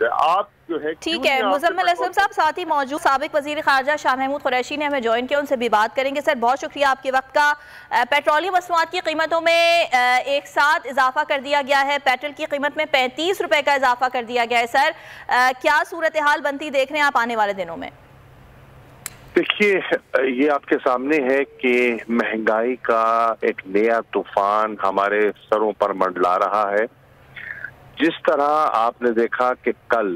آپ جو ہے ٹھیک ہے مزمل اسلم صاحب ساتھ ہی موجود سابق وزیر خارجہ شاہ محمود قریشی نے ہمیں جوائن کیا، ان سے بھی بات کریں گے۔ سر بہت شکریہ آپ کے وقت کا۔ پیٹرولیم مصنوعات کی قیمتوں میں ایک ساتھ اضافہ کر دیا گیا ہے، پیٹرول کی قیمت میں 35 روپے کا اضافہ کر دیا گیا ہے۔ سر کیا صورتحال بنتی دیکھ رہے ہیں آپ آنے والے دنوں میں؟ دیکھیے یہ آپ کے سامنے ہے کہ مہنگائی کا ایک نیا طوفان ہمارے سروں پر منڈلا رہا ہے۔ جس طرح آپ نے دیکھا کہ کل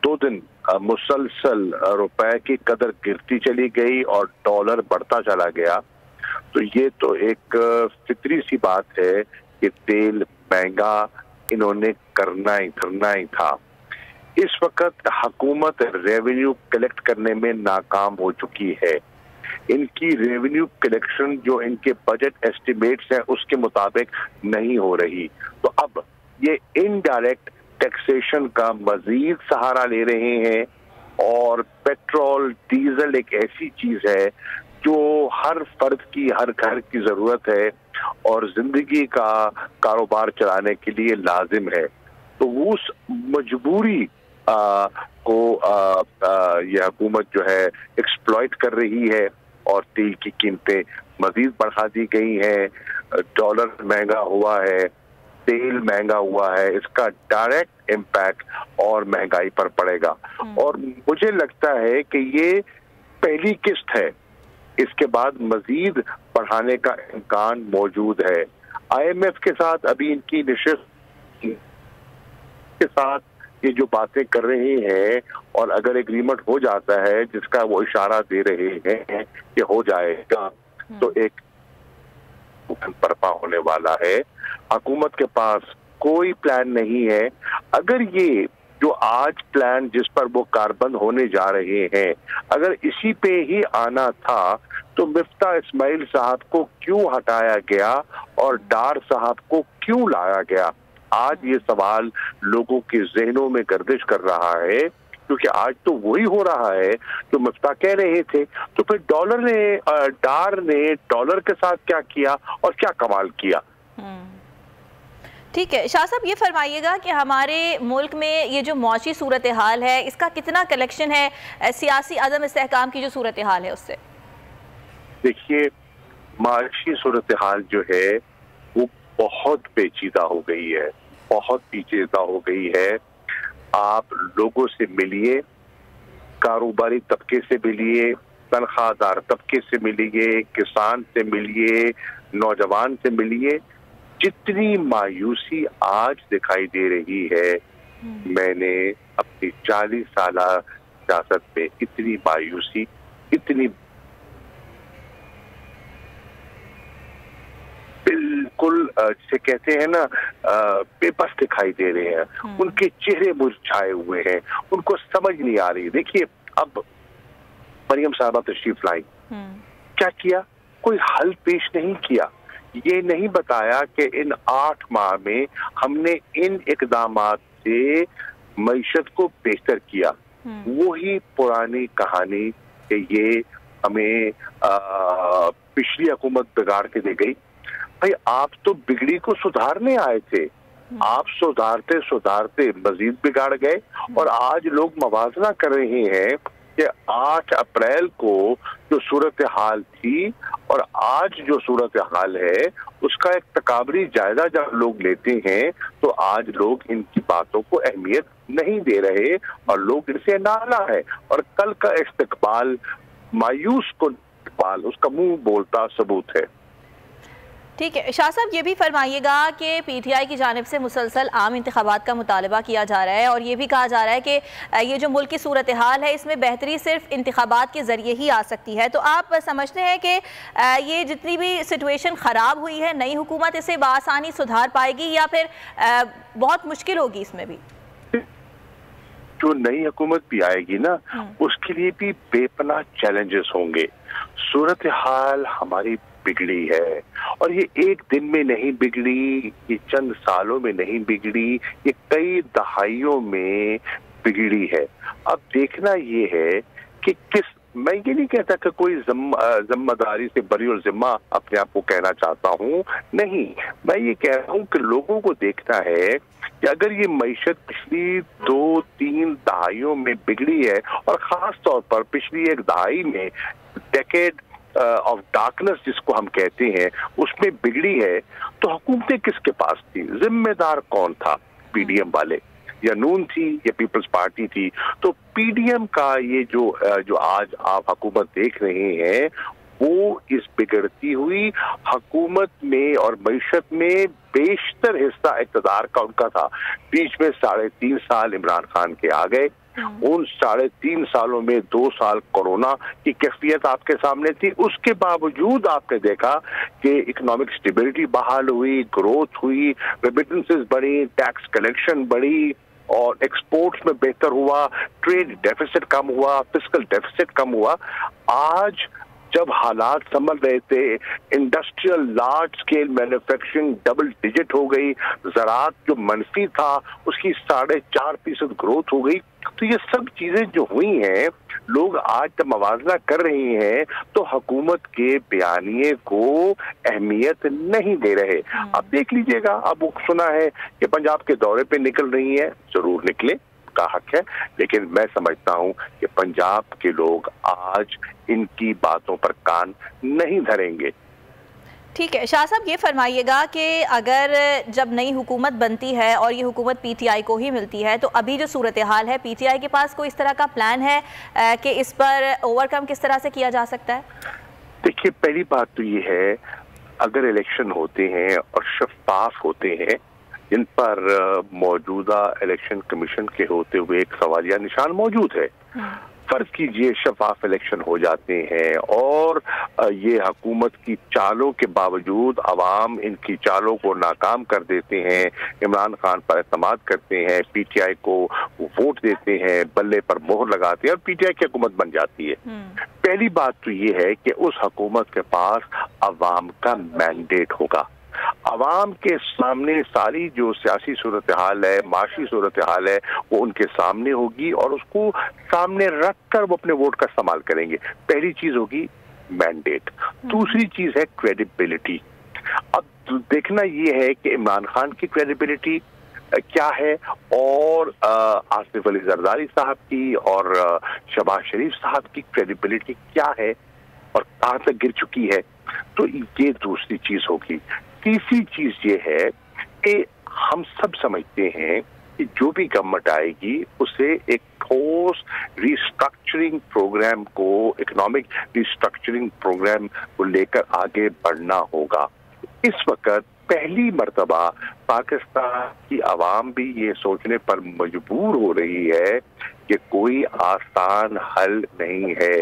2 دن مسلسل روپے کی قدر گرتی چلی گئی اور ڈالر بڑھتا چلا گیا، تو یہ تو ایک فطری سی بات ہے کہ تیل مہنگا انہوں نے کرنا ہی تھا۔ اس وقت حکومت ریونیو کلیکٹ کرنے میں ناکام ہو چکی ہے۔ ان کی ریونیو کلیکشن جو ان کے بجٹ ایسٹیمیٹس ہیں اس کے مطابق نہیں ہو رہی، تو اب یہ انڈائریکٹ ٹیکسیشن کا مزید سہارا لے رہے ہیں۔ اور پیٹرول ڈیزل ایک ایسی چیز ہے جو ہر فرد کی، ہر گھر کی ضرورت ہے اور زندگی کا کاروبار چلانے کے لیے لازم ہے، تو اس مجبوری کو یہ حکومت جو ہے ایکسپلائٹ کر رہی ہے اور تیل کی قیمتیں مزید بڑھا دی گئی ہیں، ڈالر مہنگا ہوا ہے، تیل مہنگا ہوا ہے، اس کا ڈائریکٹ امپیکٹ اور مہنگائی پر پڑے گا۔ اور مجھے لگتا ہے کہ یہ پہلی قسط ہے، اس کے بعد مزید بڑھانے کا امکان موجود ہے۔ آئی ایم ایف کے ساتھ ابھی ان کی نشست کے ساتھ یہ جو باتیں کر رہے ہیں اور اگر ایگریمنٹ ہو جاتا ہے جس کا وہ اشارہ دے رہے ہیں کہ ہو جائے گا، تو ایک برپا ہونے والا ہے۔ حکومت کے پاس کوئی پلان نہیں ہے۔ اگر یہ جو آج پلان جس پر وہ کاربند ہونے جا رہے ہیں اگر اسی پہ ہی آنا تھا تو مفتاح اسماعیل صاحب کو کیوں ہٹایا گیا اور ڈار صاحب کو کیوں لایا گیا؟ آج یہ سوال لوگوں کے ذہنوں میں گردش کر رہا ہے، کیونکہ آج تو وہی ہو رہا ہے جو مفتاح کہہ رہے تھے۔ تو پھر ڈار نے ڈالر کے ساتھ کیا کیا اور کیا کمال کیا؟ ٹھیک ہے شاہ صاحب، یہ فرمائیے گا کہ ہمارے ملک میں یہ جو معاشی صورتحال ہے اس کا کتنا کلیکشن ہے سیاسی عدم استحکام کی جو صورتحال ہے اس سے؟ دیکھیے معاشی صورتحال جو ہے وہ بہت پیچیدہ ہو گئی ہے، بہت پیچیدہ ہو گئی ہے۔ آپ لوگوں سے ملیے، کاروباری طبقے سے ملیے، تنخواہ دار طبقے سے ملیے، کسان سے ملیے، نوجوان سے ملیے، جتنی مایوسی آج دکھائی دے رہی ہے میں نے اپنی 40 سالہ سیاست میں اتنی مایوسی، اتنی بالکل جسے کہتے ہیں نا بے بس دکھائی دے رہے ہیں۔ ان کے چہرے مرجھائے ہوئے ہیں، ان کو سمجھ نہیں آ رہی۔ دیکھیے اب مریم صاحبہ تشریف لائی، کیا کیا؟ کوئی حل پیش نہیں کیا، یہ نہیں بتایا کہ ان 8 ماہ میں ہم نے ان اقدامات سے معیشت کو بہتر کیا۔ وہی پرانی کہانی کہ یہ ہمیں پچھلی حکومت بگاڑ کے دے گئی۔ بھائی آپ تو بگڑی کو سدھارنے آئے تھے، آپ سدھارتے مزید بگاڑ گئے، اور آج لوگ موازنہ کر رہے ہیں کہ 8 اپریل کو جو صورتحال تھی اور آج جو صورتحال ہے اس کا ایک تکابری جائزہ جب لوگ لیتے ہیں تو آج لوگ ان کی باتوں کو اہمیت نہیں دے رہے اور لوگ ان سے ناراض ہے، اور کل کا استقبال مایوس کن استقبال، اس کا منہ بولتا ثبوت ہے۔ ٹھیک ہے شاہ صاحب، یہ بھی فرمائیے گا کہ پی ٹی آئی کی جانب سے مسلسل عام انتخابات کا مطالبہ کیا جا رہا ہے اور یہ بھی کہا جا رہا ہے کہ یہ جو ملک کی صورتحال ہے اس میں بہتری صرف انتخابات کے ذریعے ہی آ سکتی ہے، تو آپ سمجھتے ہیں کہ یہ جتنی بھی سچویشن خراب ہوئی ہے نئی حکومت اسے بآسانی سدھار پائے گی یا پھر بہت مشکل ہوگی اس میں بھی؟ جو نئی حکومت بھی آئے گی نا اس کے لیے بھی بے پناہ چیلنجز ہوں گے۔ صورتحال ہماری بگڑی ہے اور یہ ایک دن میں نہیں بگڑی، یہ چند سالوں میں نہیں بگڑی، یہ کئی دہائیوں میں بگڑی ہے۔ اب دیکھنا یہ ہے کہ کس मैं ये नहीं कहता कि कोई जिम्मेदारी से बरी और जिम्मा अपने आप को कहना चाहता हूँ, नहीं, मैं ये कह रहा हूँ कि लोगों को देखना है कि अगर ये मईशत पिछली 2-3 दहाइयों में बिगड़ी है और खास तौर पर पिछली एक दहाई में डेकेड ऑफ डार्कनेस जिसको हम कहते हैं उसमें बिगड़ी है, तो हुकूमतें किसके पास थी? जिम्मेदार कौन था? पीडीएम वाले या नून थी या पीपल्स पार्टी थी? तो पीडीएम का ये जो आज आप हुकूमत देख रहे हैं वो इस बिगड़ती हुई हुकूमत में और मईशत में बेशतर हिस्सा इक़्तिदार का उनका था। बीच में 3.5 साल इमरान खान के आ गए, उन 3.5 सालों में 2 साल कोरोना की कैफियत आपके सामने थी। उसके बावजूद आपने देखा कि इकोनॉमिक स्टेबिलिटी बहाल हुई, ग्रोथ हुई, रेमिटेंसेस बढ़ी, टैक्स कलेक्शन बढ़ी और एक्सपोर्ट्स में बेहतर हुआ, ट्रेड डेफिसिट कम हुआ, फिस्कल डेफिसिट कम हुआ। आज जब हालात संभल रहे थे, industrial large scale manufacturing double digit हो गई, ज़राअत जो मनफी था उसकी 4.5% ग्रोथ हो गई। तो ये सब चीजें जो हुई हैं, लोग आज जब मवाजना कर रहे हैं तो हुकूमत के बयानिए को अहमियत नहीं दे रहे। अब देख लीजिएगा, अब सुना है कि पंजाब के दौरे पे निकल रही है, जरूर निकले, का हक है, लेकिन मैं समझता हूं कि पंजाब के लोग आज इनकी बातों पर कान नहीं धरेंगे। ठीक है, शाह साहब ये फरमाइएगा कि अगर जब नई हुकूमत बनती है और ये हुकूमत पीटीआई को ही मिलती है तो अभी जो सूरत हाल है, पीटीआई के पास कोई इस तरह का प्लान है कि इस पर ओवरकम किस तरह से किया जा सकता है? देखिए, पहली बात तो ये है, अगर इलेक्शन होते हैं और शफाफ होते हैं, इन पर मौजूदा इलेक्शन कमीशन के होते हुए एक सवालिया निशान मौजूद है। फर्ज कीजिए शफाफ इलेक्शन हो जाते हैं और ये हुकूमत की चालों के बावजूद अवाम इनकी चालों को नाकाम कर देते हैं, इमरान खान पर एतमाद करते हैं, पीटीआई को वोट देते हैं, बल्ले पर मोहर लगाते हैं और पीटीआई की हुकूमत बन जाती है। पहली बात तो ये है कि उस हुकूमत के पास अवाम का मैंडेट होगा। अवाम के सामने सारी जो सियासी सूरत हाल है, माशी सूरत हाल है, वो उनके सामने होगी और उसको सामने रख कर वो अपने वोट का इस्तेमाल करेंगे। पहली चीज होगी मैंडेट। दूसरी चीज है क्रेडिबिलिटी। अब देखना ये है कि इमरान खान की क्रेडिबिलिटी क्या है और आसिफ अली जरदारी साहब की और शहबाज शरीफ साहब की क्रेडिबिलिटी क्या है और कहां तक गिर चुकी है। तो ये दूसरी चीज होगी। तीसरी चीज ये है कि हम सब समझते हैं कि जो भी गवर्नमेंट आएगी उसे एक ठोस रिस्ट्रक्चरिंग प्रोग्राम को, इकोनॉमिक रिस्ट्रक्चरिंग प्रोग्राम को लेकर आगे बढ़ना होगा। इस वक्त पहली मर्तबा पाकिस्तान की आवाम भी ये सोचने पर मजबूर हो रही है कि कोई आसान हल नहीं है,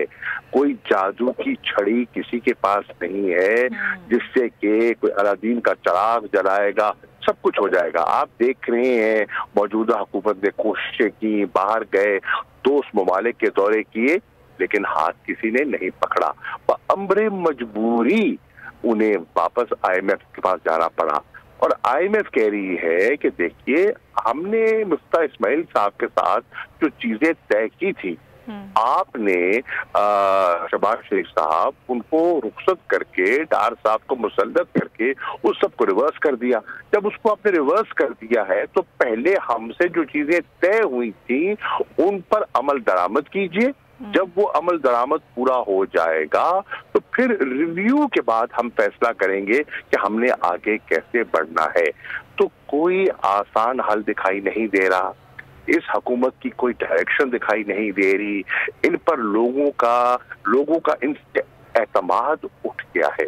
कोई जादू की छड़ी किसी के पास नहीं है जिससे कि कोई अलादीन का चिराग जलाएगा सब कुछ हो जाएगा। आप देख रहे हैं मौजूदा हुकूमत ने कोशिशें की, बाहर गए, दोस्त ममालिक के दौरे किए, लेकिन हाथ किसी ने नहीं पकड़ा। अम्रे मजबूरी उन्हें वापस IMF के पास जाना पड़ा और IMF कह रही है कि देखिए, हमने मुफ्ता इस्माइल साहब के साथ जो चीजें तय की थी, आपने शहबाज शरीफ साहब उनको रुखसत करके, डार साहब को मुसल्लत करके उस सब को रिवर्स कर दिया। जब उसको आपने रिवर्स कर दिया है तो पहले हमसे जो चीजें तय हुई थी उन पर अमल दरामद कीजिए। जब वो अमल दरामद पूरा हो जाएगा तो फिर रिव्यू के बाद हम फैसला करेंगे कि हमने आगे कैसे बढ़ना है। तो कोई आसान हल दिखाई नहीं दे रहा, इस हुकूमत की कोई डायरेक्शन दिखाई नहीं दे रही, इन पर लोगों का इन एतमाद उठ गया है।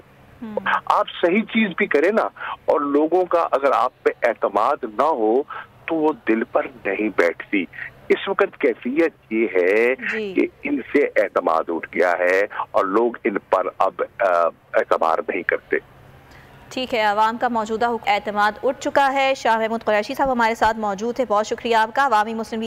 आप सही चीज भी करें ना और लोगों का अगर आप पे एतमाद ना हो तो वो दिल पर नहीं बैठती। इस वक्त कैफियत ये है कि इनसे एतमाद उठ गया है और लोग इन पर अब एतबार नहीं करते। ठीक है, आवाम का मौजूदा एतमाद उठ चुका है। शाह महमूद कुरैशी साहब हमारे साथ मौजूद थे, बहुत शुक्रिया आपका। अवामी मुस्लिम